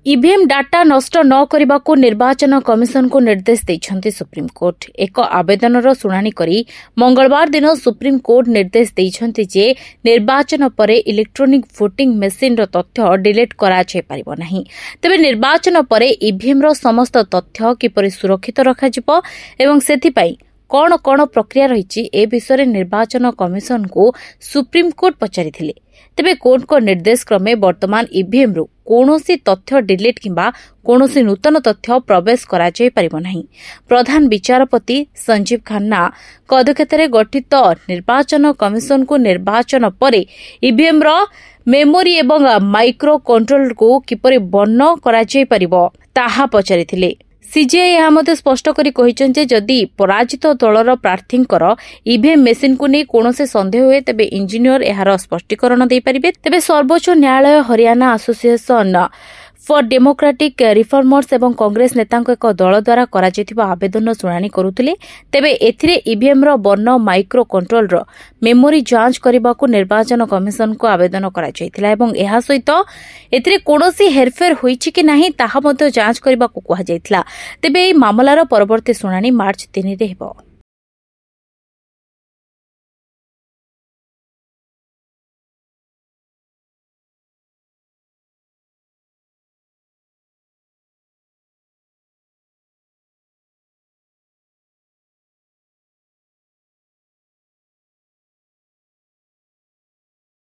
EVM data नष्ट न करने को निर्वाचन कमिशन को निर्देश देइछन्ति सुप्रीम कोर्ट। एक आवेदनर शुणाणी करी मंगलवार दिन सुप्रीम कोर्ट निर्देश देइछन्ति जे निर्वाचन परे इलेक्ट्रोनिक वोटिंग मेसिन रो तथ्य डिलीट करा जाय परिबो नाही। तबे निर्वाचन परे ईवीएम रो समस्त तथ्य किपरि सुरक्षित रखा जिवो एवं सेथि पई कौन कौन प्रक्रिया रही ए विषय निर्वाचन कमिशन को सुप्रीम कोर्ट पचारिथिले। तेबे कोर्ट को निर्देश क्रमे वर्तमान ईवीएम रु कौनसी तथ्य डिलीट किंबा कौनसी नूतन तथ्य प्रवेश करा जाय परिबो नाही। प्रधान विचारपति संजीव खन्ना अध्यक्षतार गठित निर्वाचन कमिशन को निर्वाचन परे ईवीएम रो मेमोरी एवं माइक्रो कंट्रोल को किपरि बन्न करा जाय परिबो ताहा पचारिथिले। सीजीआई यह मध्य स्पष्ट करी कहिछन्ते जदि पराजित दलर प्रार्थींकर ईवीएम मेसिन को नहीं कौनसे संदेह हुए तेबे इंजीनियर एहार स्पष्टीकरण दे परिबे। तेबे सर्वोच्च न्यायालय Haryana association for democratic reformers एवं कांग्रेस नेता एक दल द्वारा करा आवेदन शुणाणी करुथिले। तेबे एथिरे ईवीएम रो बर्न माइक्रो कंट्रोल रो मेमोरी जांच करने को निर्वाचन कमिशन को आवेदन करा जायतिला एवं एहा सहित एथिरे कोनोसी हेरफेर होईछि कि नाही ताहा मध्य जांच करने को कहा जायतिला। तेबे एई मामलार परवर्ती शुणाणी मार्च 3 रे हेबो।